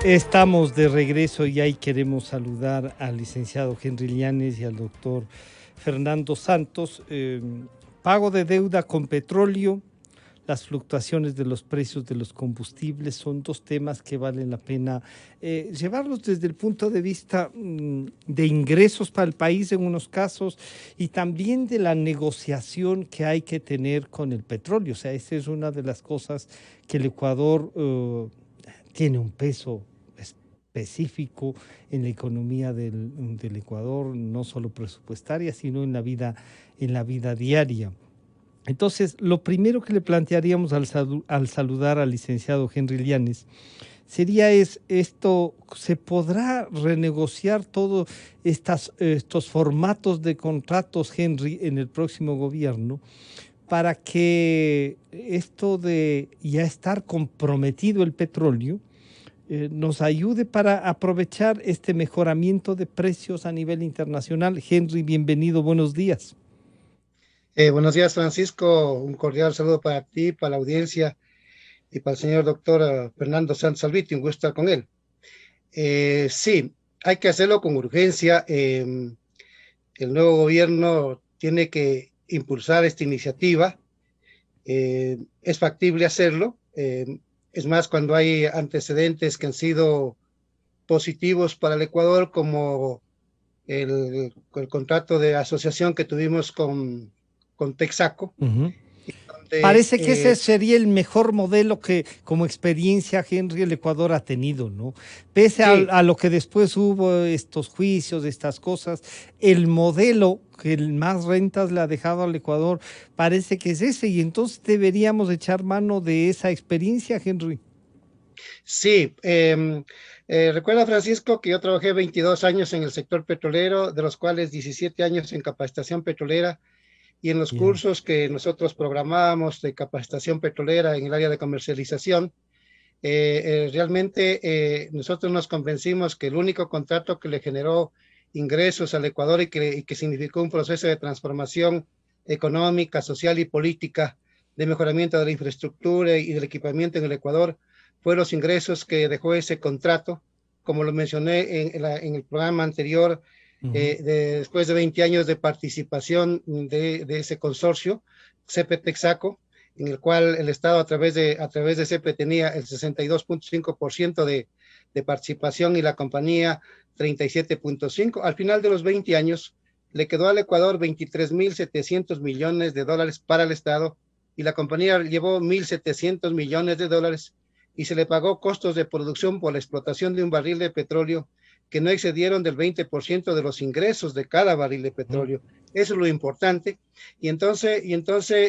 Estamos de regreso y ahí queremos saludar al licenciado Henry Llanes y al doctor Fernando Santos. Pago de deuda con petróleo, las fluctuaciones de los precios de los combustibles son dos temas que valen la pena llevarlos desde el punto de vista de ingresos para el país en unos casos y también de la negociación que hay que tener con el petróleo. O sea, esa es una de las cosas que el Ecuador tiene un peso específico en la economía del Ecuador, no solo presupuestaria, sino en la vida diaria. Entonces, lo primero que le plantearíamos al saludar al licenciado Henry Llanes sería esto, ¿se podrá renegociar todos estos formatos de contratos, Henry, en el próximo gobierno para que esto de ya estar comprometido el petróleo nos ayude para aprovechar este mejoramiento de precios a nivel internacional? Henry, bienvenido, buenos días. Buenos días, Francisco. Un cordial saludo para ti, para la audiencia y para el señor doctor Fernando Santos Salviti. Un gusto estar con él. Sí, hay que hacerlo con urgencia. El nuevo gobierno tiene que impulsar esta iniciativa. Es factible hacerlo. Es más, cuando hay antecedentes que han sido positivos para el Ecuador, como el contrato de asociación que tuvimos con Texaco, Uh-huh. donde Parece que ese sería el mejor modelo que como experiencia Henry el Ecuador ha tenido, ¿no? Pese sí, a lo que después hubo estos juicios, estas cosas, el modelo que más rentas le ha dejado al Ecuador parece que es ese y entonces deberíamos echar mano de esa experiencia, Henry. sí. Recuerda, Francisco, que yo trabajé 22 años en el sector petrolero, de los cuales 17 años en capacitación petrolera, y en los Yeah. cursos que nosotros programábamos de capacitación petrolera en el área de comercialización. Realmente nosotros nos convencimos que el único contrato que le generó ingresos al Ecuador y que significó un proceso de transformación económica, social y política, de mejoramiento de la infraestructura y del equipamiento en el Ecuador, fue los ingresos que dejó ese contrato. Como lo mencioné en el programa anterior, Uh-huh. después de 20 años de participación de ese consorcio, CP-Texaco, en el cual el Estado a través de CEPE tenía el 62.5% de participación y la compañía 37.5%. Al final de los 20 años, le quedó al Ecuador 23.700 millones de dólares para el Estado y la compañía llevó 1.700 millones de dólares y se le pagó costos de producción por la explotación de un barril de petróleo que no excedieron del 20% de los ingresos de cada barril de Uh-huh. petróleo. Eso es lo importante. Y entonces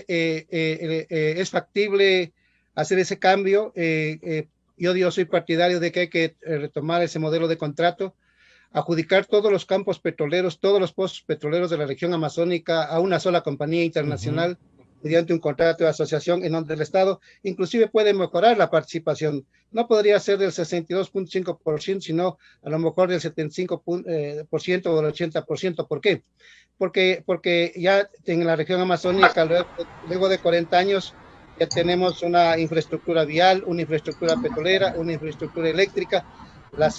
es factible hacer ese cambio. Yo soy partidario de que hay que retomar ese modelo de contrato, adjudicar todos los campos petroleros, todos los pozos petroleros de la región amazónica a una sola compañía Uh-huh. internacional mediante un contrato de asociación en donde el Estado inclusive puede mejorar la participación. No podría ser del 62.5%, sino a lo mejor del 75% o del 80%. ¿Por qué? Porque ya en la región amazónica, luego de 40 años, ya tenemos una infraestructura vial, una infraestructura petrolera, una infraestructura eléctrica. Las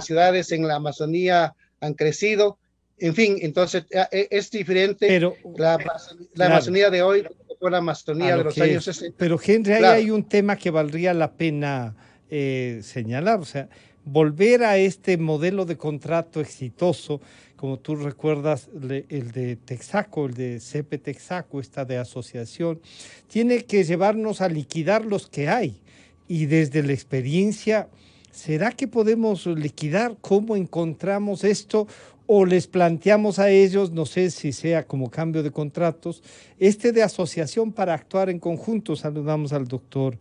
ciudades en la Amazonía han crecido. En fin, entonces es diferente Pero, la claro, Amazonía de hoy que fue la a Amazonía de lo los que años es. 60. Pero Henry, ahí Claro, hay un tema que valdría la pena señalar, o sea, volver a este modelo de contrato exitoso, como tú recuerdas, el de Texaco, el de CP Texaco, esta de asociación, tiene que llevarnos a liquidar los que hay. Y desde la experiencia, ¿será que podemos liquidar? ¿Cómo encontramos esto? O les planteamos a ellos, no sé si sea como cambio de contratos, de asociación para actuar en conjunto. Saludamos al doctor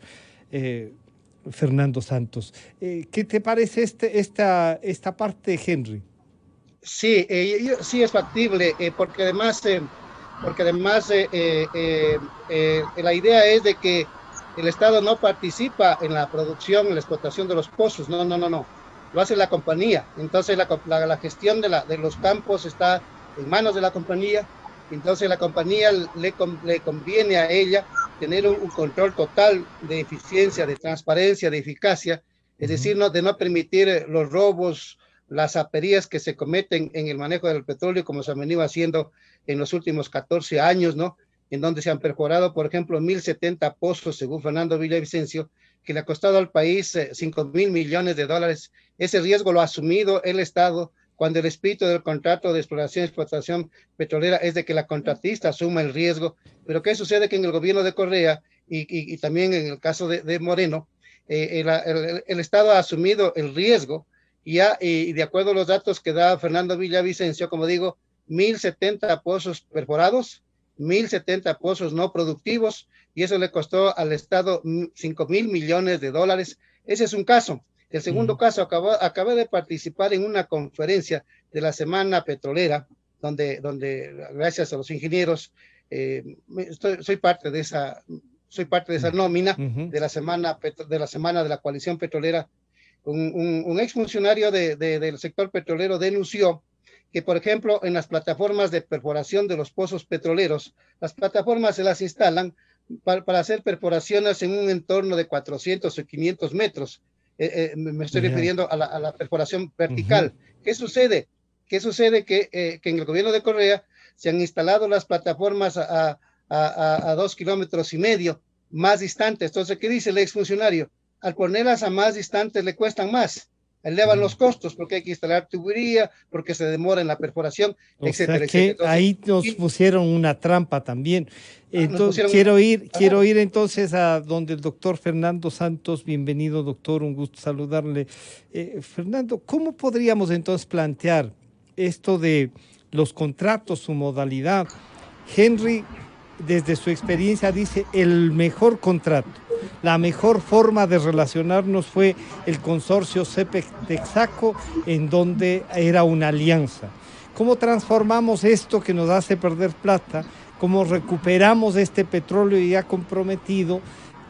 eh, Fernando Santos. ¿Qué te parece esta parte, Henry? sí, sí es factible, porque además la idea es de que el Estado no participa en la producción, en la explotación de los pozos. No, no, no, no. Lo hace la compañía. Entonces la gestión de los campos está en manos de la compañía. Entonces la compañía le conviene a ella tener un control total de eficiencia, de transparencia, de eficacia Es decir, no, de no permitir los robos, las aperías que se cometen en el manejo del petróleo, como se han venido haciendo en los últimos 14 años, ¿no? En donde se han perforado, por ejemplo, 1.070 pozos, según Fernando Villavicencio, que le ha costado al país 5.000 millones de dólares. Ese riesgo lo ha asumido el Estado cuando el espíritu del contrato de exploración y explotación petrolera es de que la contratista asuma el riesgo. Pero ¿qué sucede? Que en el gobierno de Correa y también en el caso de Moreno, el Estado ha asumido el riesgo y de acuerdo a los datos que da Fernando Villavicencio, como digo, 1.070 pozos perforados, 1.070 pozos no productivos, y eso le costó al Estado 5.000 millones de dólares. Ese es un caso. El segundo caso, acabé de participar en una conferencia de la Semana Petrolera, donde gracias a los ingenieros, soy parte de esa nómina de la semana de la coalición petrolera. Un exfuncionario del sector petrolero denunció que, por ejemplo, en las plataformas de perforación de los pozos petroleros, las plataformas se las instalan para hacer perforaciones en un entorno de 400 o 500 metros. Me estoy refiriendo a la perforación vertical. ¿Qué sucede? Que en el gobierno de Correa se han instalado las plataformas a 2,5 kilómetros más distantes. Entonces, ¿qué dice el exfuncionario? Al ponerlas a más distantes le cuestan más, elevan los costos porque hay que instalar tubería, porque se demora en la perforación, etcétera, etcétera. Entonces, ahí nos pusieron una trampa también. Entonces, quiero ir entonces a donde el doctor Fernando Santos. Bienvenido, doctor, un gusto saludarle. Fernando, ¿cómo podríamos entonces plantear esto de los contratos, su modalidad? Henry, desde su experiencia, dice el mejor contrato. La mejor forma de relacionarnos fue el consorcio CPEC-Texaco, en donde era una alianza. ¿Cómo transformamos esto que nos hace perder plata? ¿Cómo recuperamos este petróleo ya comprometido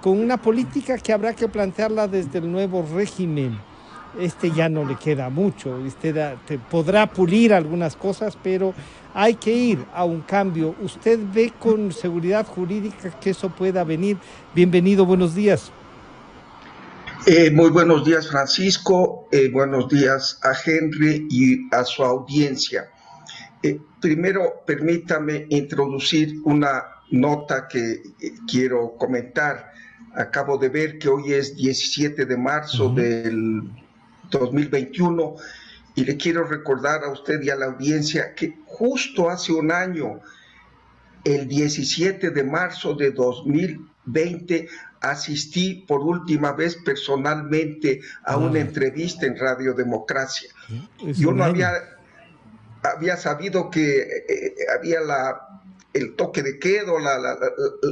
con una política que habrá que plantearla desde el nuevo régimen? Ya no le queda mucho, podrá pulir algunas cosas, pero hay que ir a un cambio. ¿Usted ve con seguridad jurídica que eso pueda venir? Bienvenido, buenos días. Muy buenos días, Francisco. Buenos días a Henry y a su audiencia. Primero, permítame introducir una nota que quiero comentar. Acabo de ver que hoy es 17 de marzo del 2021 y le quiero recordar a usted y a la audiencia que justo hace un año, el 17 de marzo de 2020, asistí por última vez personalmente a una entrevista en Radio Democracia. Yo no había sabido que había el toque de queda,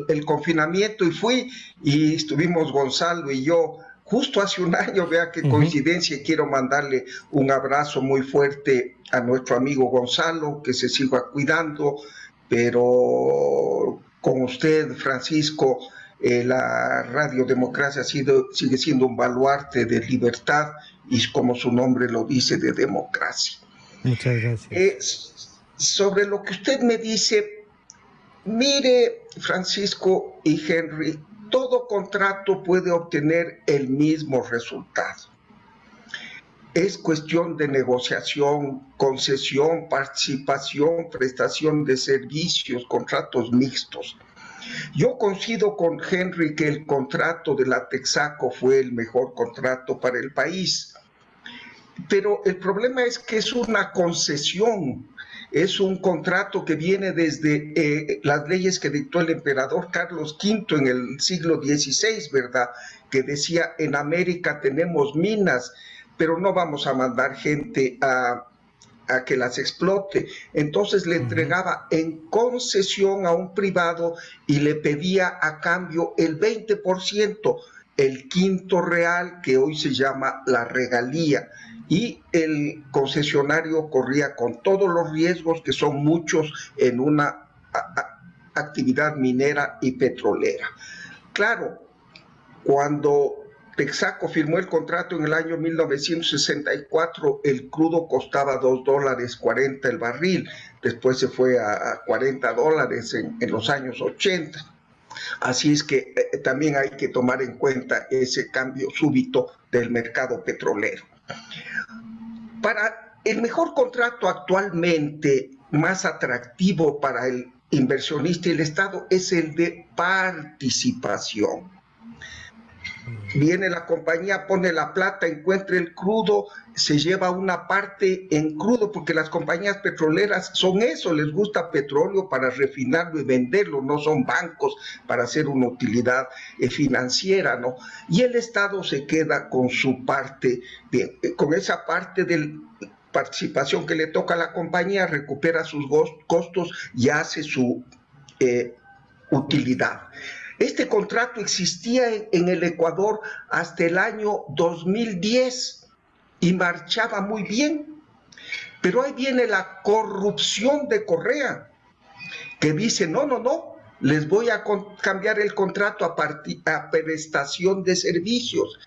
el confinamiento, y fui y estuvimos Gonzalo y yo justo hace un año. Vea qué coincidencia, y quiero mandarle un abrazo muy fuerte a nuestro amigo Gonzalo, que se siga cuidando, pero con usted, Francisco, la Radio Democracia sigue siendo un baluarte de libertad y, como su nombre lo dice, de democracia. Muchas gracias. Sobre lo que usted me dice, mire, Francisco y Henry, todo contrato puede obtener el mismo resultado. Es cuestión de negociación, concesión, participación, prestación de servicios, contratos mixtos. Yo coincido con Henry que el contrato de la Texaco fue el mejor contrato para el país, pero el problema es que es una concesión. Es un contrato que viene desde las leyes que dictó el emperador Carlos V en el siglo XVI, ¿verdad? Que decía, en América tenemos minas, pero no vamos a mandar gente a que las explote. Entonces le entregaba en concesión a un privado y le pedía a cambio el 20%, el quinto real, que hoy se llama la regalía. Y el concesionario corría con todos los riesgos, que son muchos en una actividad minera y petrolera. Claro, cuando Texaco firmó el contrato en el año 1964, el crudo costaba $2.40 el barril, después se fue a $40 en los años 80. Así es que también hay que tomar en cuenta ese cambio súbito del mercado petrolero. Para el mejor contrato actualmente, más atractivo para el inversionista y el Estado, es el de participación. Viene la compañía, pone la plata, encuentra el crudo, se lleva una parte en crudo, porque las compañías petroleras son eso, les gusta petróleo para refinarlo y venderlo, no son bancos para hacer una utilidad financiera, ¿no? Y el Estado se queda con su parte, bien, con esa parte del participación que le toca a la compañía, recupera sus costos y hace su utilidad. Este contrato existía en el Ecuador hasta el año 2010 y marchaba muy bien. Pero ahí viene la corrupción de Correa, que dice, no, les voy a cambiar el contrato a prestación de servicios.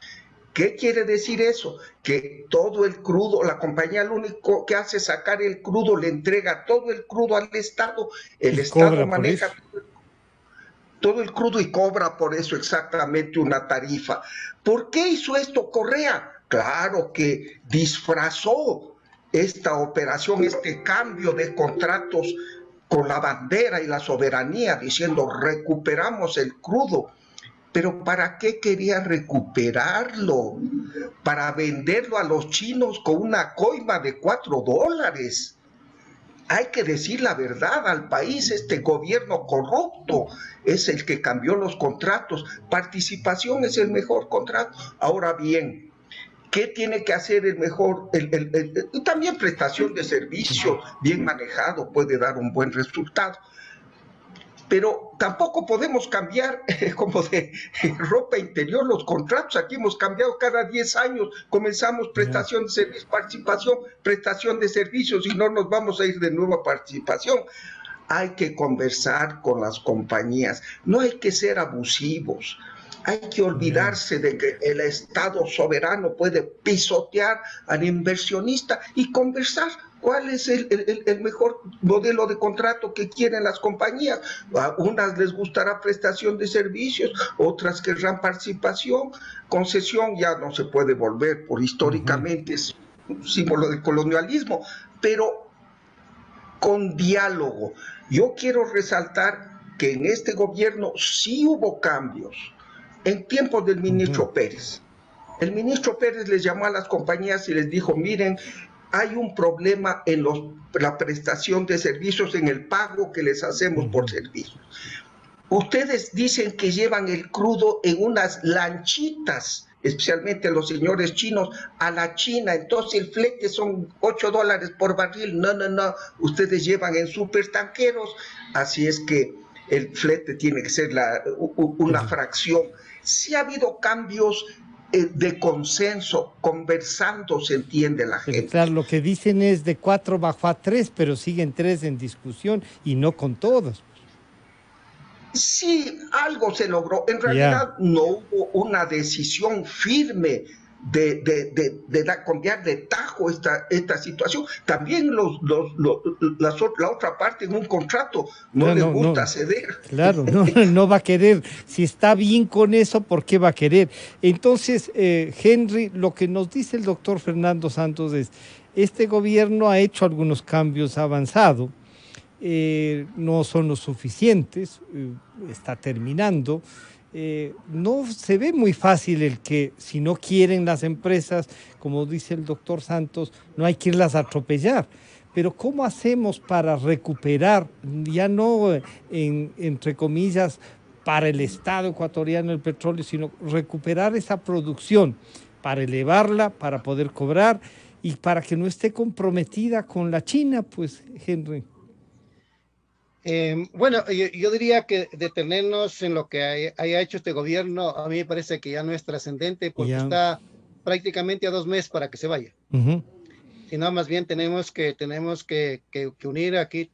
¿Qué quiere decir eso? Que todo el crudo, la compañía lo único que hace es sacar el crudo, le entrega todo el crudo al Estado, el Estado maneja todo el crudo y cobra por eso exactamente una tarifa. ¿Por qué hizo esto Correa? Claro que disfrazó esta operación, este cambio de contratos con la bandera y la soberanía, diciendo recuperamos el crudo. Pero ¿para qué quería recuperarlo? Para venderlo a los chinos con una coima de $4. Hay que decir la verdad al país, este gobierno corrupto es el que cambió los contratos, participación es el mejor contrato. Ahora bien, ¿qué tiene que hacer el mejor? También prestación de servicio bien manejado puede dar un buen resultado. Pero tampoco podemos cambiar como de ropa interior los contratos. Aquí hemos cambiado cada 10 años. Comenzamos prestación de servicios, participación, prestación de servicios y no nos vamos a ir de nuevo a participación. Hay que conversar con las compañías. No hay que ser abusivos. Hay que olvidarse de que el Estado soberano puede pisotear al inversionista y conversar. ¿Cuál es el mejor modelo de contrato que quieren las compañías? A unas les gustará prestación de servicios, otras querrán participación. Concesión ya no se puede volver, por históricamente es un símbolo del colonialismo, pero con diálogo. Yo quiero resaltar que en este gobierno sí hubo cambios. En tiempos del ministro Pérez. El ministro Pérez les llamó a las compañías y les dijo, miren, hay un problema en la prestación de servicios, en el pago que les hacemos por servicios. Ustedes dicen que llevan el crudo en unas lanchitas, especialmente los señores chinos, a la China, entonces el flete son $8 por barril. No, ustedes llevan en supertanqueros, así es que el flete tiene que ser una fracción. Sí ha habido cambios de consenso, conversando se entiende la gente. Claro, lo que dicen es de 4 bajó a 3, pero siguen 3 en discusión y no con todos. Sí, algo se logró. En realidad no hubo una decisión firme de cambiar de tajo esta situación. También la otra parte en un contrato no les gusta ceder. Claro, no va a querer. Si está bien con eso, ¿por qué va a querer? Entonces, Henry, lo que nos dice el doctor Fernando Santos es, este gobierno ha hecho algunos cambios, ha avanzado, no son los suficientes, está terminando. No se ve muy fácil el que si no quieren las empresas, como dice el doctor Santos, no hay que irlas a atropellar. Pero ¿cómo hacemos para recuperar, ya no entre comillas, para el Estado ecuatoriano el petróleo, sino recuperar esa producción para elevarla, para poder cobrar y para que no esté comprometida con la China, pues, Henry? Bueno, yo diría que detenernos en lo que haya hecho este gobierno, a mí me parece que ya no es trascendente porque está prácticamente a 2 meses para que se vaya. Sino más bien tenemos que unir aquí,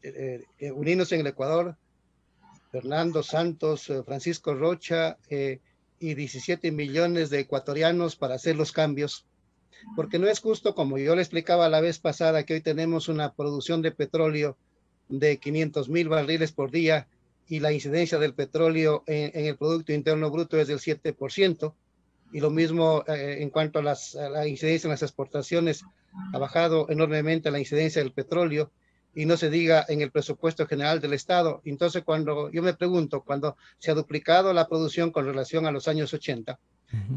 unirnos en el Ecuador, Fernando Santos, Francisco Rocha y 17 millones de ecuatorianos para hacer los cambios. Porque no es justo, como yo le explicaba la vez pasada, que hoy tenemos una producción de petróleo de 500,000 barriles por día y la incidencia del petróleo en el Producto Interno Bruto es del 7%, y lo mismo en cuanto a la incidencia en las exportaciones, ha bajado enormemente la incidencia del petróleo, y no se diga en el presupuesto general del Estado. Entonces, cuando yo me pregunto, cuando se ha duplicado la producción con relación a los años 80,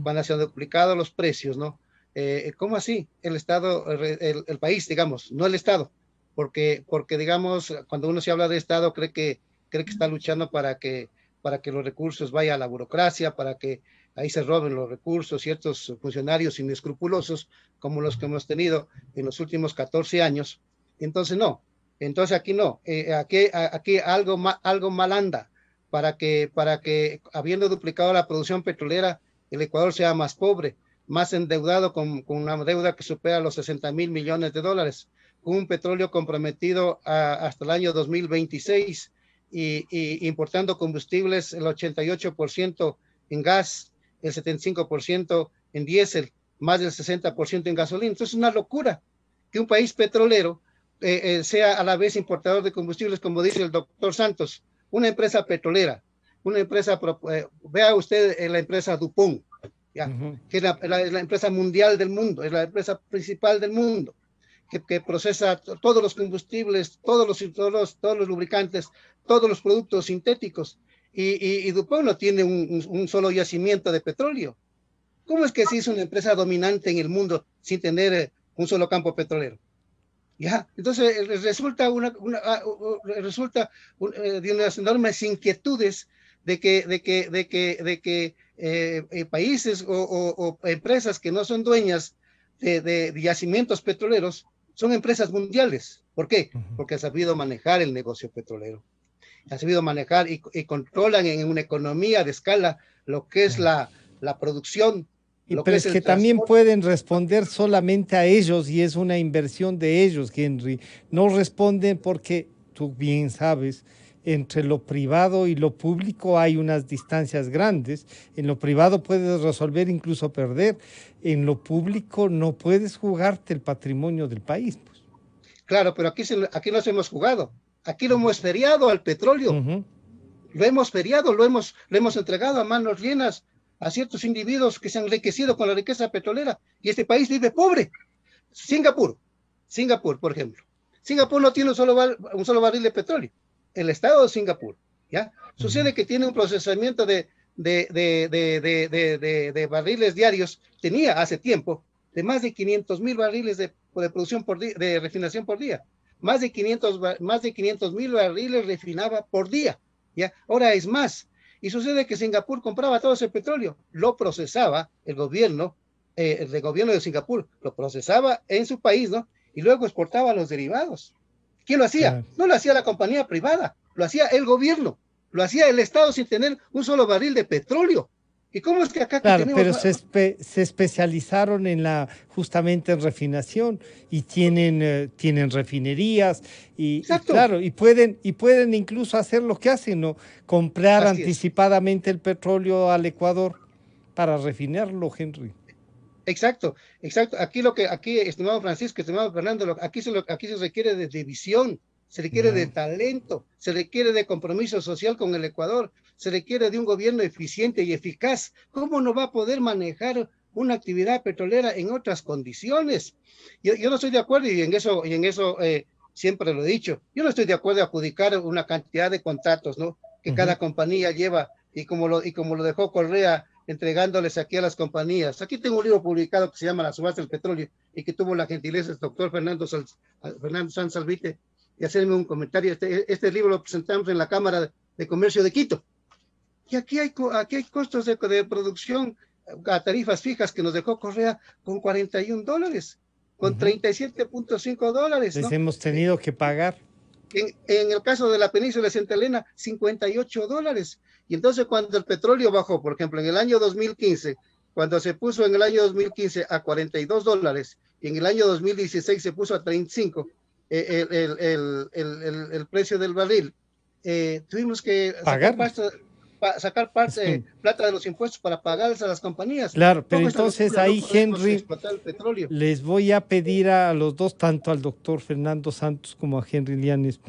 cuando se han duplicado los precios, ¿no? ¿Cómo así? El Estado, el país, digamos, no el Estado, porque digamos, cuando uno se habla de Estado, cree que está luchando para que los recursos vayan a la burocracia, para que ahí se roben los recursos ciertos funcionarios inescrupulosos, como los que hemos tenido en los últimos 14 años. Entonces, no. Entonces, aquí no. Aquí algo mal anda para que, habiendo duplicado la producción petrolera, el Ecuador sea más pobre, más endeudado con una deuda que supera los 60.000 millones de dólares, con un petróleo comprometido hasta el año 2026 y importando combustibles el 88% en gas, el 75% en diésel, más del 60% en gasolina. Entonces es una locura que un país petrolero sea a la vez importador de combustibles, como dice el doctor Santos, una empresa petrolera, una empresa, vea usted la empresa DuPont, ¿ya? Que es la empresa mundial del mundo, es la empresa principal del mundo, que procesa todos los combustibles, todos los lubricantes, todos los productos sintéticos, y DuPont no tiene un solo yacimiento de petróleo. ¿Cómo es que se hizo una empresa dominante en el mundo sin tener un solo campo petrolero? ¿Ya? Entonces resulta de unas enormes inquietudes de que países o empresas que no son dueñas de yacimientos petroleros son empresas mundiales. ¿Por qué? Porque han sabido manejar el negocio petrolero, han sabido manejar y controlan en una economía de escala lo que es la producción. Pero es que también pueden responder solamente a ellos y es una inversión de ellos, Henry. No responden porque, tú bien sabes, entre lo privado y lo público hay unas distancias grandes. En lo privado puedes resolver, incluso perder. En lo público no puedes jugarte el patrimonio del país, pues. Claro, pero aquí nos hemos jugado. Aquí lo hemos feriado al petróleo. Lo hemos feriado, lo hemos entregado a manos llenas a ciertos individuos que se han enriquecido con la riqueza petrolera, y este país vive pobre. Singapur, por ejemplo. Singapur no tiene un solo barril de petróleo. El estado de Singapur, ¿ya? Sucede que tiene un procesamiento de barriles diarios, tenía hace tiempo, de más de 500.000 barriles de producción de refinación por día. Más de 500.000 barriles refinaba por día, ¿ya? Ahora es más. Y sucede que Singapur compraba todo ese petróleo, lo procesaba el gobierno de Singapur, lo procesaba en su país, ¿no? Y luego exportaba los derivados. ¿Quién lo hacía? No lo hacía la compañía privada, lo hacía el gobierno, lo hacía el Estado sin tener un solo barril de petróleo. ¿Y cómo es que acá claro, tenemos... pero se especializaron justamente en refinación y tienen refinerías y claro, y pueden incluso hacer lo que hacen, ¿no? Comprar anticipadamente el petróleo al Ecuador para refinarlo, Henry. Exacto. Aquí, estimado Francisco, estimado Fernando, aquí se requiere de visión, se requiere de talento, se requiere de compromiso social con el Ecuador, se requiere de un gobierno eficiente y eficaz. ¿Cómo no va a poder manejar una actividad petrolera en otras condiciones? Yo no estoy de acuerdo, y en eso siempre lo he dicho, yo no estoy de acuerdo a adjudicar una cantidad de contratos, ¿no? Que cada compañía lleva, y como lo dejó Correa, entregándoles aquí a las compañías. Aquí tengo un libro publicado que se llama La subasta del petróleo, y que tuvo la gentileza del doctor Fernando Sanz Salvite de hacerme un comentario. Este libro lo presentamos en la Cámara de Comercio de Quito. Y aquí hay costos de producción a tarifas fijas que nos dejó Correa con $41, con $37.5. Les hemos tenido que pagar. En el caso de la península de Santa Elena, $58. Y entonces cuando el petróleo bajó, por ejemplo, en el año 2015, cuando se puso en el año 2015 a $42, y en el año 2016 se puso a 35, el precio del barril, tuvimos que pagar. sacar parte, plata de los impuestos para pagarles a las compañías. Claro, pero entonces ahí, Henry, el les voy a pedir a los dos, tanto al doctor Fernando Santos como a Henry Llanes.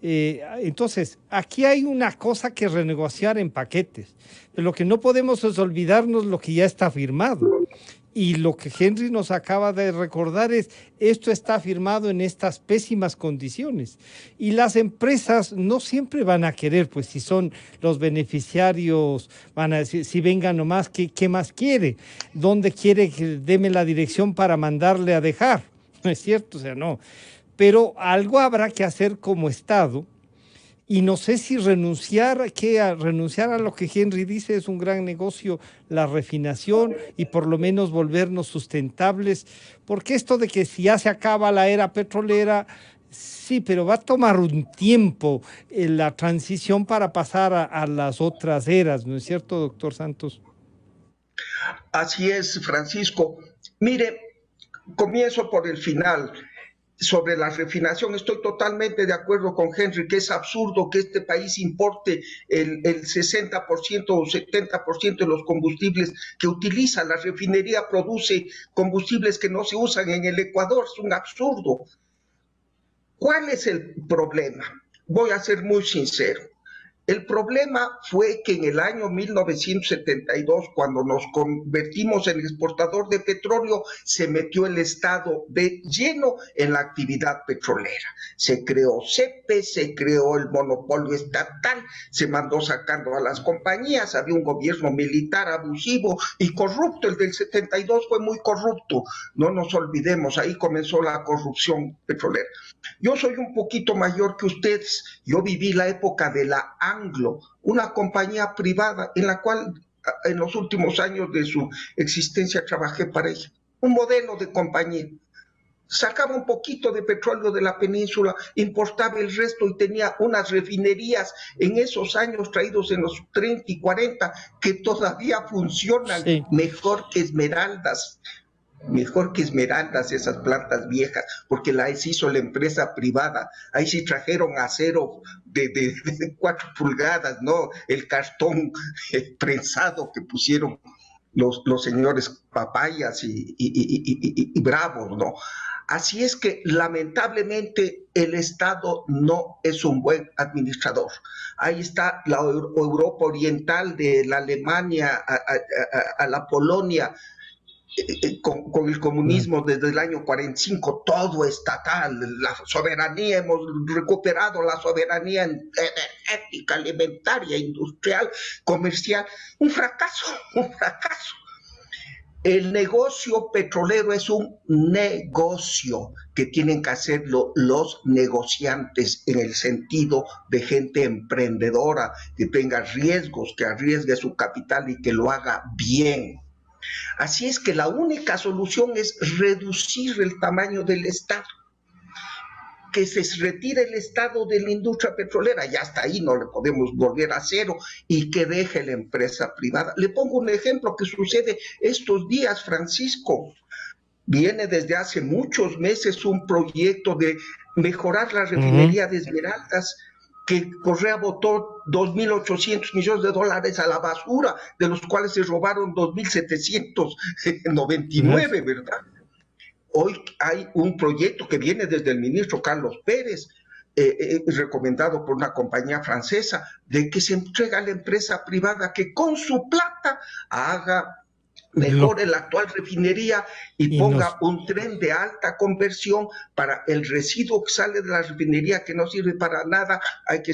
Entonces, aquí hay una cosa que renegociar en paquetes. Lo que no podemos es olvidarnos lo que ya está firmado. Y lo que Henry nos acaba de recordar es, esto está firmado en estas pésimas condiciones. Y las empresas no siempre van a querer, pues si son los beneficiarios, van a decir, si venga nomás, ¿qué más quiere? ¿Dónde quiere que deme la dirección para mandarle a dejar? No es cierto, o sea, no. Pero algo habrá que hacer como Estado. Y no sé si renunciar a lo que Henry dice es un gran negocio, la refinación, y por lo menos volvernos sustentables, porque esto de que si ya se acaba la era petrolera, sí, pero va a tomar un tiempo la transición para pasar a las otras eras, ¿no es cierto, doctor Santos? Así es, Francisco. Mire, comienzo por el final. Sobre la refinación, estoy totalmente de acuerdo con Henry, que es absurdo que este país importe el 60% o 70% de los combustibles que utiliza. La refinería produce combustibles que no se usan en el Ecuador, es un absurdo. ¿Cuál es el problema? Voy a ser muy sincero. El problema fue que en el año 1972, cuando nos convertimos en exportador de petróleo, se metió el Estado de lleno en la actividad petrolera. Se creó CEPE, se creó el monopolio estatal, se mandó sacando a las compañías, había un gobierno militar abusivo y corrupto. El del 72 fue muy corrupto, no nos olvidemos, ahí comenzó la corrupción petrolera. Yo soy un poquito mayor que ustedes, yo viví la época de la Anglo, una compañía privada en la cual en los últimos años de su existencia trabajé para ella. Un modelo de compañía. Sacaba un poquito de petróleo de la península, importaba el resto y tenía unas refinerías en esos años traídos en los 30 y 40 que todavía funcionan mejor que Esmeraldas. Mejor que Esmeraldas, esas plantas viejas, porque las hizo la empresa privada. Ahí sí trajeron acero de 4 pulgadas, ¿no? El cartón prensado que pusieron los señores Papayas y Bravos, ¿no? Así es que lamentablemente el Estado no es un buen administrador. Ahí está la Europa Oriental, de la Alemania a la Polonia, con el comunismo desde el año 45, todo estatal, la soberanía, hemos recuperado la soberanía energética, alimentaria, industrial, comercial. Un fracaso, un fracaso. El negocio petrolero es un negocio que tienen que hacerlo los negociantes, en el sentido de gente emprendedora, que tenga riesgos, que arriesgue su capital y que lo haga bien. Así es que la única solución es reducir el tamaño del Estado, que se retire el Estado de la industria petrolera, ya hasta ahí no le podemos volver a cero, y que deje la empresa privada. Le pongo un ejemplo que sucede estos días, Francisco. Viene desde hace muchos meses un proyecto de mejorar la refinería de Esmeraldas, que Correa botó $2.800 millones a la basura, de los cuales se robaron 2.799, ¿verdad? Hoy hay un proyecto que viene desde el ministro Carlos Pérez, recomendado por una compañía francesa, de que se entrega a la empresa privada que con su plata haga mejore la actual refinería y ponga un tren de alta conversión para el residuo que sale de la refinería, que no sirve para nada, hay que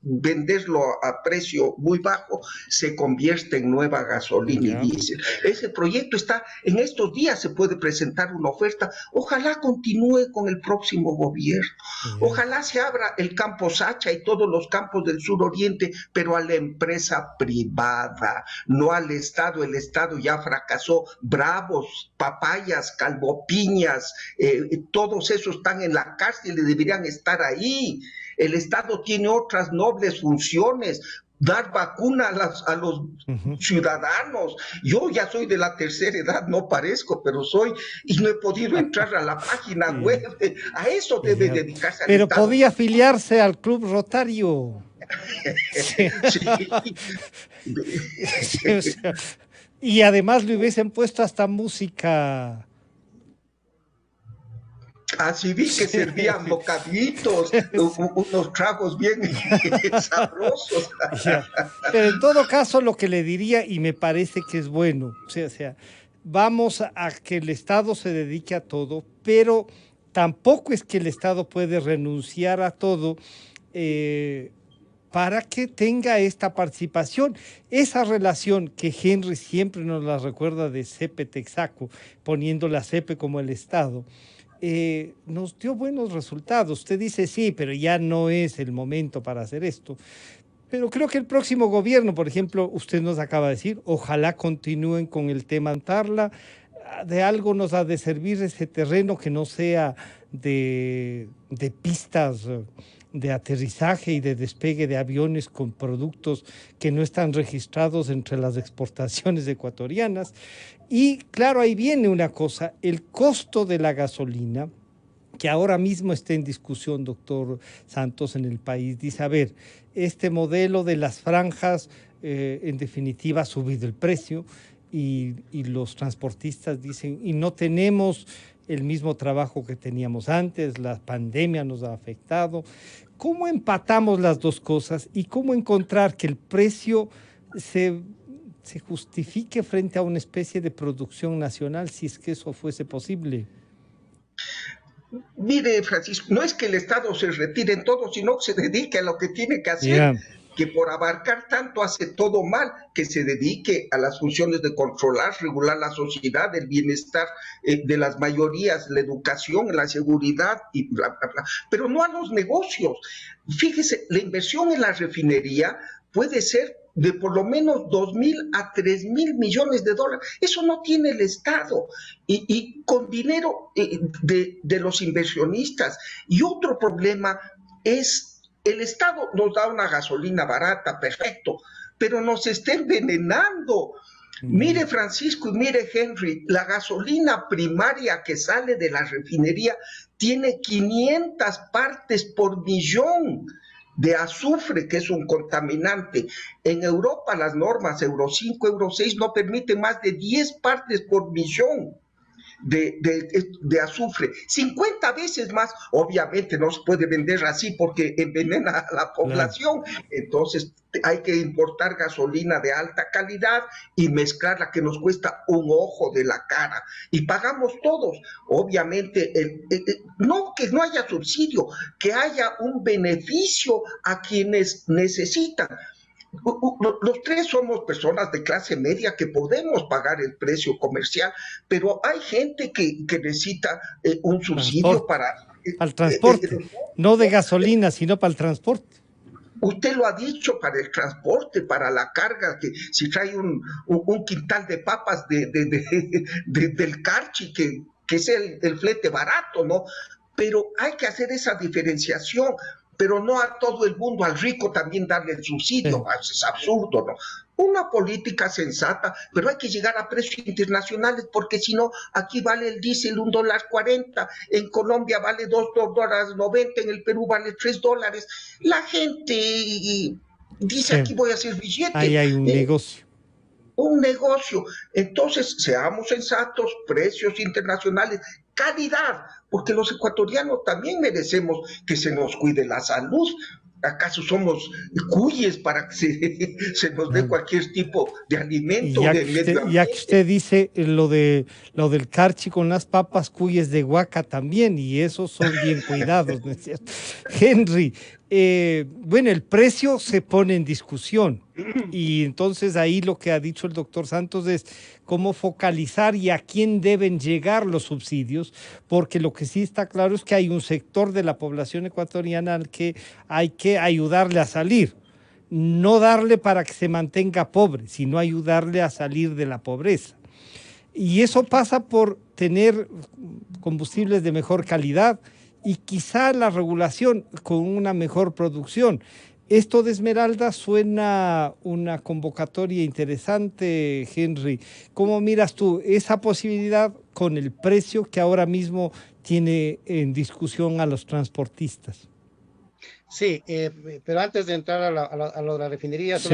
venderlo a precio muy bajo, se convierte en nueva gasolina y diésel. Ese proyecto está, en estos días se puede presentar una oferta, ojalá continúe con el próximo gobierno, ojalá se abra el campo Sacha y todos los campos del suroriente, pero a la empresa privada, no al Estado. El Estado ya fracasó. Bravos, Papayas, Calvopiñas, todos esos están en la cárcel y deberían estar ahí. El Estado tiene otras nobles funciones, dar vacuna a los ciudadanos. Yo ya soy de la tercera edad, no parezco, pero soy, y no he podido entrar a la página web. A eso debe dedicarse al Pero Estado. podía afiliarse al Club Rotario. Sí. Sí. Sí, o sea, y además le hubiesen puesto hasta música. Así vi que Sí. servían bocaditos, Sí. unos tragos bien sabrosos. Ya. Pero en todo caso, lo que le diría, y me parece que es bueno, o sea, vamos a que el Estado se dedique a todo, pero tampoco es que el Estado puede renunciar a todo eh, para que tenga esta participación. Esa relación que Henry siempre nos la recuerda de CEPE-Texaco, poniendo la CEPE como el Estado, nos dio buenos resultados. Usted dice, sí, pero ya no es el momento para hacer esto. Pero creo que el próximo gobierno, por ejemplo, usted nos acaba de decir, ojalá continúen con el tema Antarla. De algo nos ha de servir ese terreno que no sea de pistas de aterrizaje y de despegue de aviones con productos que no están registrados entre las exportaciones ecuatorianas. Y claro, ahí viene una cosa, el costo de la gasolina, que ahora mismo está en discusión, doctor Santos, en el país. Dice, a ver, este modelo de las franjas, en definitiva, ha subido el precio y los transportistas dicen, y no tenemos el mismo trabajo que teníamos antes, la pandemia nos ha afectado. ¿Cómo empatamos las dos cosas y cómo encontrar que el precio se justifique frente a una especie de producción nacional, si es que eso fuese posible? Mire, Francisco, no es que el Estado se retire en todo, sino que se dedique a lo que tiene que hacer, Yeah. que por abarcar tanto hace todo mal, que se dedique a las funciones de controlar, regular la sociedad, el bienestar de las mayorías, la educación, la seguridad y bla, bla, bla, pero no a los negocios. Fíjese, la inversión en la refinería puede ser de por lo menos 2.000 a 3.000 millones de dólares. Eso no tiene el Estado. Y con dinero de los inversionistas. Y otro problema es, el Estado nos da una gasolina barata, perfecto, pero nos está envenenando. Mire, Francisco, y mire, Henry, la gasolina primaria que sale de la refinería tiene 500 partes por millón de azufre, que es un contaminante. En Europa las normas Euro 5, Euro 6 no permiten más de 10 partes por millón de azufre, 50 veces más. Obviamente no se puede vender así porque envenena a la población. Claro. Entonces hay que importar gasolina de alta calidad y mezclarla, que nos cuesta un ojo de la cara y pagamos todos. Obviamente no que no haya subsidio, que haya un beneficio a quienes necesitan. Los tres somos personas de clase media que podemos pagar el precio comercial, pero hay gente que necesita un subsidio para el transporte, no de gasolina, sino para el transporte. Usted lo ha dicho, para el transporte, para la carga, que si trae un quintal de papas del Carchi, que es el flete barato, ¿no? Pero hay que hacer esa diferenciación, pero no a todo el mundo, al rico también darle el subsidio. Sí. Es absurdo, ¿no? Una política sensata, pero hay que llegar a precios internacionales, porque si no, aquí vale el diésel $1.40, en Colombia vale $2.90, en el Perú vale $3. La gente dice, aquí voy a hacer billete. Ahí hay un negocio. Un negocio. Entonces, seamos sensatos, precios internacionales, calidad, porque los ecuatorianos también merecemos que se nos cuide la salud. ¿Acaso somos cuyes para que se nos dé cualquier tipo de alimento? Ya que usted dice lo del Carchi con las papas, cuyes de Huaca también, y esos son bien cuidados, ¿no es cierto? Henry, bueno, el precio se pone en discusión, y entonces ahí lo que ha dicho el doctor Santos es cómo focalizar y a quién deben llegar los subsidios, porque lo que sí está claro es que hay un sector de la población ecuatoriana al que hay que ayudarle a salir. No darle para que se mantenga pobre, sino ayudarle a salir de la pobreza. Y eso pasa por tener combustibles de mejor calidad y quizá la regulación con una mejor producción. Esto de Esmeralda suena una convocatoria interesante, Henry. ¿Cómo miras tú esa posibilidad con el precio que ahora mismo tiene en discusión a los transportistas? Sí, pero antes de entrar a lo de la refinería, Sí,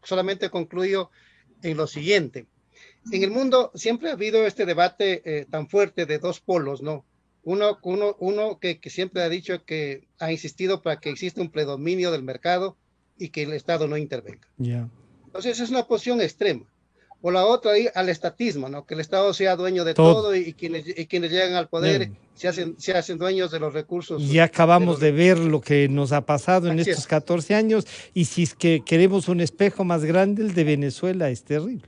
solamente concluyo en lo siguiente. En el mundo siempre ha habido este debate tan fuerte de dos polos, ¿no? Uno que siempre ha dicho que ha insistido para que exista un predominio del mercado y que el Estado no intervenga. ya. Entonces es una posición extrema. O la otra, ir al estatismo, ¿no? Que el Estado sea dueño de Todo. todo y quienes llegan al poder Ya. se hacen dueños de los recursos. Y ya De acabamos los, de ver lo que nos ha pasado en así estos es. 14 años y si es que queremos un espejo más grande, el de Venezuela es terrible.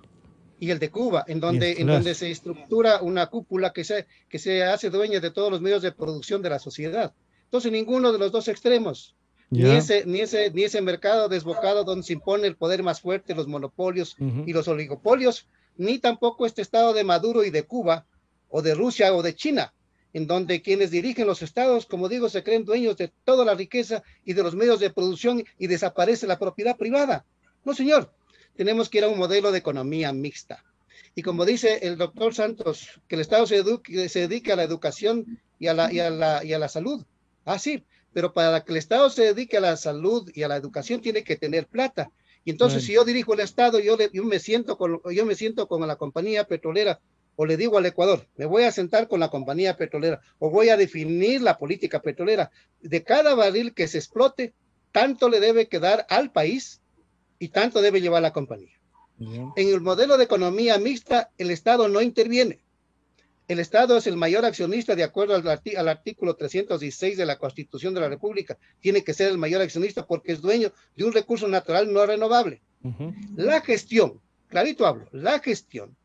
Y el de Cuba, en Claro. donde se estructura una cúpula que se hace dueña de todos los medios de producción de la sociedad. Entonces, ninguno de los dos extremos, Ya. ni ese mercado desbocado donde se impone el poder más fuerte, los monopolios Ujú. y los oligopolios, ni tampoco este estado de Maduro y de Cuba, o de Rusia o de China, en donde quienes dirigen los estados, como digo, se creen dueños de toda la riqueza y de los medios de producción y desaparece la propiedad privada. No, señor, tenemos que ir a un modelo de economía mixta. Y como dice el doctor Santos, que el Estado se dedique a la educación y a la salud. Ah, sí, pero para que el Estado se dedique a la salud y a la educación tiene que tener plata. Y entonces, Claro. si yo dirijo el Estado, yo me siento con la compañía petrolera, o le digo al Ecuador, me voy a sentar con la compañía petrolera, o voy a definir la política petrolera. De cada barril que se explote, tanto le debe quedar al país y tanto debe llevar la compañía. Ya. En el modelo de economía mixta, el Estado no interviene. El Estado es el mayor accionista de acuerdo al artículo 316 de la Constitución de la República. Tiene que ser el mayor accionista porque es dueño de un recurso natural no renovable. Ujú. La gestión, clarito hablo, la gestión,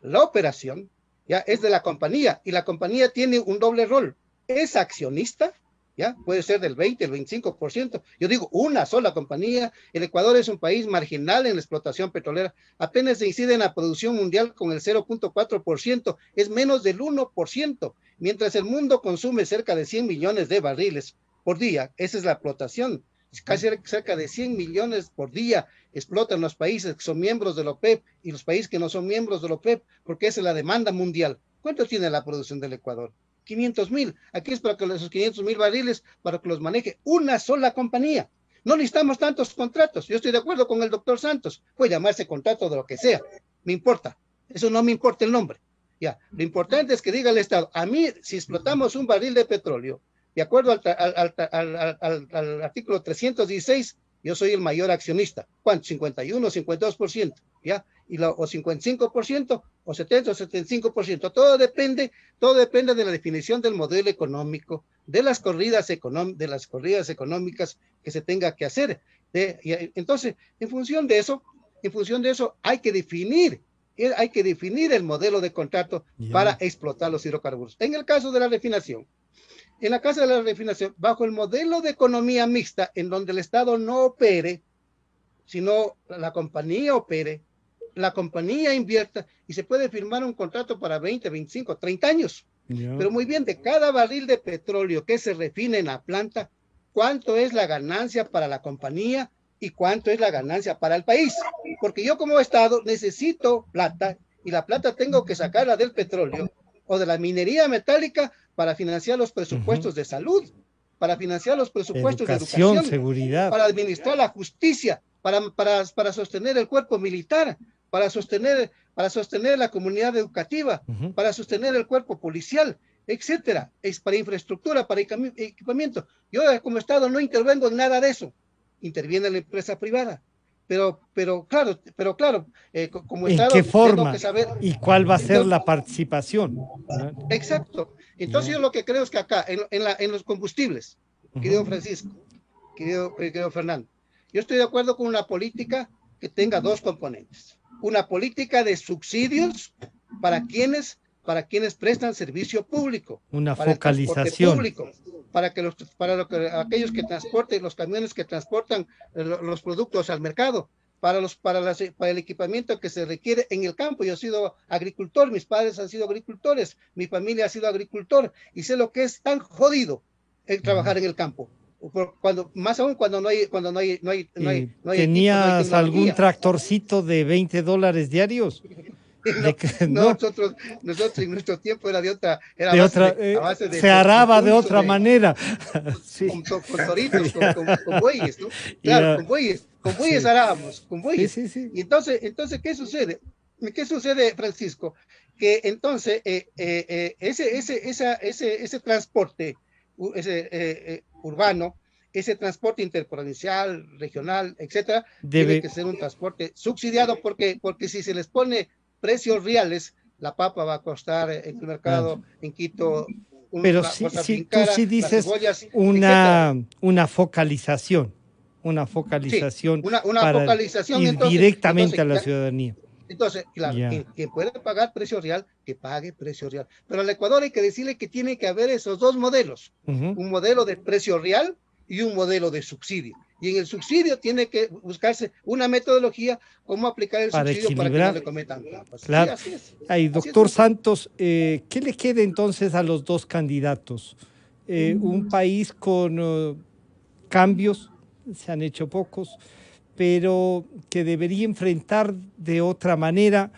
la operación, ya es de la compañía y la compañía tiene un doble rol. Es accionista, ya puede ser del 20, el 25%. Yo digo una sola compañía. El Ecuador es un país marginal en la explotación petrolera. Apenas se incide en la producción mundial con el 0.4%, es menos del 1%, mientras el mundo consume cerca de 100 millones de barriles por día. Esa es la explotación. Casi cerca de 100 millones por día explotan los países que son miembros de la OPEP y los países que no son miembros de la OPEP, porque esa es la demanda mundial. ¿Cuánto tiene la producción del Ecuador? 500,000. Aquí es para que esos 500,000 barriles, para que los maneje una sola compañía. No necesitamos tantos contratos. Yo estoy de acuerdo con el doctor Santos. Puede llamarse contrato de lo que sea. Me importa. Eso no me importa el nombre. Ya. Lo importante es que diga el Estado, a mí, si explotamos un barril de petróleo, de acuerdo al artículo 316, yo soy el mayor accionista. ¿Cuánto? 51, 52%, ¿ya? O 55%, o 70, o 75%. Todo depende de la definición del modelo económico, de las corridas económicas que se tenga que hacer. Entonces, en función de eso, hay que definir el modelo de contrato Ya. para explotar los hidrocarburos. En el caso de la refinación, de la refinación, bajo el modelo de economía mixta, en donde el Estado no opere, sino la compañía opere, la compañía invierta y se puede firmar un contrato para 20, 25, 30 años. Ya. Pero muy bien, de cada barril de petróleo que se refine en la planta, ¿cuánto es la ganancia para la compañía y cuánto es la ganancia para el país? Porque yo como Estado necesito plata y la plata tengo que sacarla del petróleo o de la minería metálica para financiar los Ujú. presupuestos de salud, para financiar los presupuestos de Educación, educación, seguridad. para administrar la justicia, para sostener el cuerpo militar, para sostener la comunidad educativa, Ujú. para sostener el cuerpo policial, etcétera. Es para infraestructura, para equipamiento. Yo como Estado no intervengo en nada de eso. Interviene la empresa privada. Pero claro, como ¿En qué Estado tengo que forma saber. y cuál va a ser Tengo, la participación? ¿Verdad? exacto. Entonces Ya. yo lo que creo es que acá, en los combustibles, Ujú. querido Francisco, querido Fernando, yo estoy de acuerdo con una política que tenga dos componentes. Una política de subsidios para quienes prestan servicio público, Una para el transporte focalización. público, aquellos que transporten, los camiones que transportan los productos al mercado, para el equipamiento que se requiere en el campo. Yo he sido agricultor, mis padres han sido agricultores, mi familia ha sido agricultor y sé lo que es tan jodido el Ujú. trabajar en el campo. Más aún cuando no hay equipos, no hay ¿Tenías algún tecnología. tractorcito de $20 diarios? No, nosotros en nuestro tiempo era de otra, era de otra, a base de se araba de pulso, otra manera. Sí. con toritos, con bueyes, ¿no? Claro, Ya, con bueyes sí, arábamos, con sí, bueyes. sí, sí. Y entonces, ¿qué sucede? ¿Qué sucede, Francisco? Que entonces ese transporte urbano, ese transporte interprovincial, regional, etcétera, tiene Debe, que ser un transporte subsidiado porque si se les pone precios reales, la papa va a costar en el claro. mercado en Quito Pero una sí, cosa sí, bien tú cara, sí las dices cebollas, etcétera. una focalización, Sí, una para focalización, ir directamente entonces a la ya, ciudadanía. entonces, claro, Ya. quien puede pagar precio real, que pague precio real. Pero al Ecuador hay que decirle que tiene que haber esos dos modelos, Ujú. un modelo de precio real y un modelo de subsidio. Y en el subsidio tiene que buscarse una metodología cómo aplicar el Para subsidio para que no equilibrar, le cometan trampas. Sí, claro. así es. Ahí, Así es, doctor Francisco. Santos, ¿qué le queda entonces a los dos candidatos? Un país con cambios, se han hecho pocos, pero que debería enfrentar de otra manera.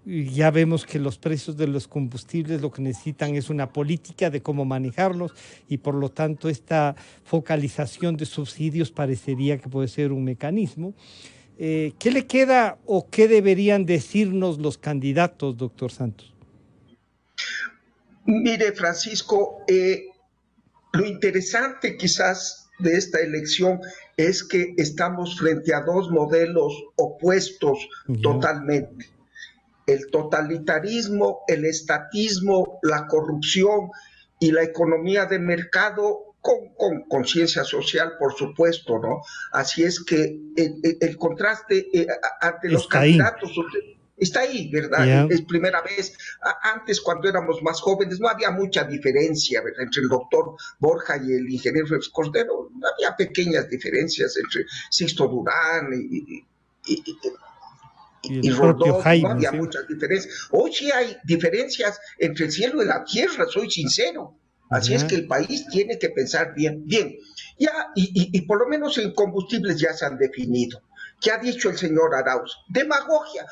Y ya vemos que los precios de los combustibles lo que necesitan es una política de cómo manejarlos y por lo tanto esta focalización de subsidios parecería que puede ser un mecanismo. ¿Qué le queda o qué deberían decirnos los candidatos, doctor Santos? Mire, Francisco, lo interesante quizás de esta elección es que estamos frente a dos modelos opuestos Ya. totalmente. El totalitarismo, el estatismo, la corrupción y la economía de mercado con conciencia social, por supuesto, ¿no? Así es que el contraste ante los Está ahí. candidatos está ahí, ¿verdad? Ya. Es primera vez. Antes, cuando éramos más jóvenes, no había mucha diferencia, ¿verdad?, entre el doctor Borja y el ingeniero Félix Cordero. Había pequeñas diferencias entre Sixto Durán Y y el propio Roldós, no Jaime, había ¿sí? muchas diferencias. Hoy sí hay diferencias entre el cielo y la tierra, soy sincero. Así es que Ya. el país tiene que pensar bien, bien. Ya, y por lo menos en combustibles ya se han definido. ¿Qué ha dicho el señor Arauz? Demagogia.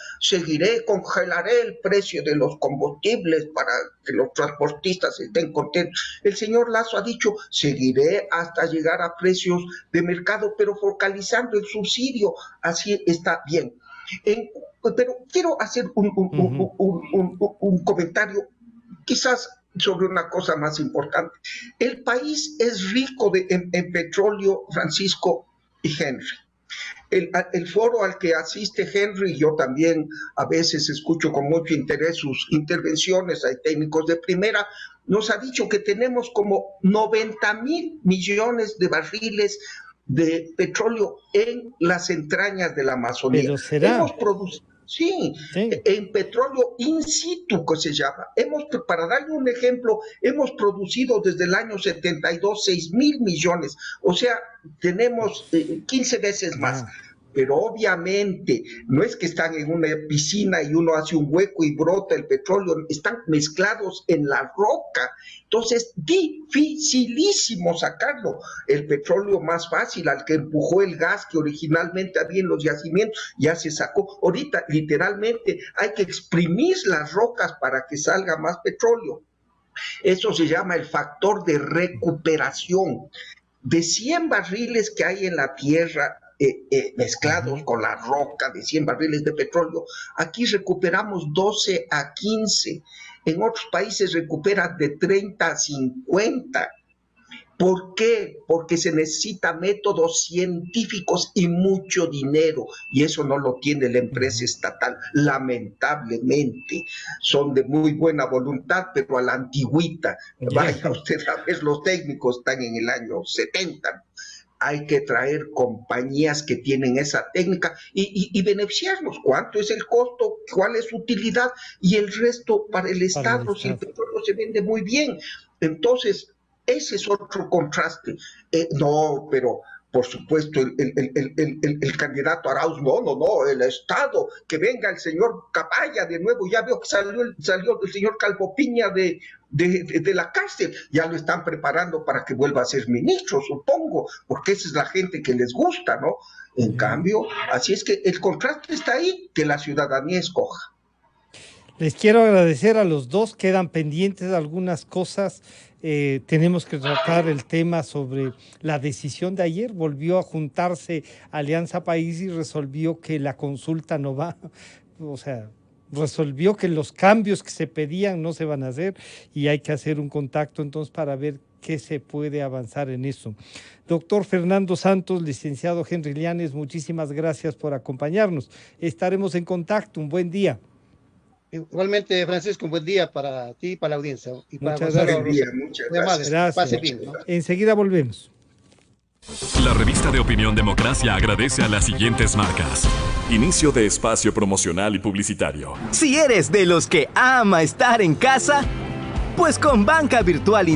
Congelaré el precio de los combustibles para que los transportistas estén contentos. El señor Lasso ha dicho, seguiré hasta llegar a precios de mercado, pero focalizando el subsidio. Así está bien. Pero quiero hacer Ujú. un comentario, quizás sobre una cosa más importante. El país es rico en petróleo, Francisco y Henry. El foro al que asiste Henry, yo también a veces escucho con mucho interés sus intervenciones, hay técnicos de primera, nos ha dicho que tenemos como 90.000 millones de barriles de petróleo en las entrañas de la Amazonía. Pero será, Hemos producido, sí, sí. en petróleo in situ, que se llama. Para darle un ejemplo, hemos producido desde el año 72 6.000 millones, o sea, tenemos 15 veces más. Ya. Pero obviamente no es que están en una piscina y uno hace un hueco y brota el petróleo, están mezclados en la roca. Entonces, dificilísimo sacarlo. El petróleo más fácil, al que empujó el gas que originalmente había en los yacimientos, ya se sacó. Ahorita, literalmente, hay que exprimir las rocas para que salga más petróleo. Eso se llama el factor de recuperación. De 100 barriles que hay en la tierra, mezclados Ujú. con la roca, de 100 barriles de petróleo, aquí recuperamos 12 a 15. En otros países recuperan de 30 a 50. ¿Por qué? Porque se necesitan métodos científicos y mucho dinero, y eso no lo tiene la empresa Ujú. estatal, lamentablemente. Son de muy buena voluntad, pero a la antigüita. Ya. Vaya usted a ver, los técnicos están en el año 70. Hay que traer compañías que tienen esa técnica y beneficiarnos. ¿Cuánto es el costo? ¿Cuál es su utilidad? Y el resto para el Para el Estado, si el Estado. petróleo se vende muy bien. Entonces, ese es otro contraste. No, pero por supuesto, el candidato Arauz, no, el Estado, que venga el señor Caballa de nuevo, ya veo que salió el señor Calvo Piña de la cárcel, ya lo están preparando para que vuelva a ser ministro, supongo, porque esa es la gente que les gusta, ¿no? En Ya. cambio, así es que el contraste está ahí, que la ciudadanía escoja. Les quiero agradecer a los dos, quedan pendientes algunas cosas. Tenemos que tratar el tema sobre la decisión de ayer. Volvió a juntarse Alianza País y resolvió que la consulta no va, o sea, resolvió que los cambios que se pedían no se van a hacer y hay que hacer un contacto entonces para ver qué se puede avanzar en eso. Doctor Fernando Santos, licenciado Henry Llanes, muchísimas gracias por acompañarnos. Estaremos en contacto. Un buen día. Igualmente, Francisco, un buen día para ti y para la audiencia. Y para muchas gracias. Muchas gracias. Gracias. Pase bien, ¿no? Enseguida volvemos. La revista de Opinión Democracia agradece a las siguientes marcas. Inicio de espacio promocional y publicitario. Si eres de los que ama estar en casa, pues con Banca Virtual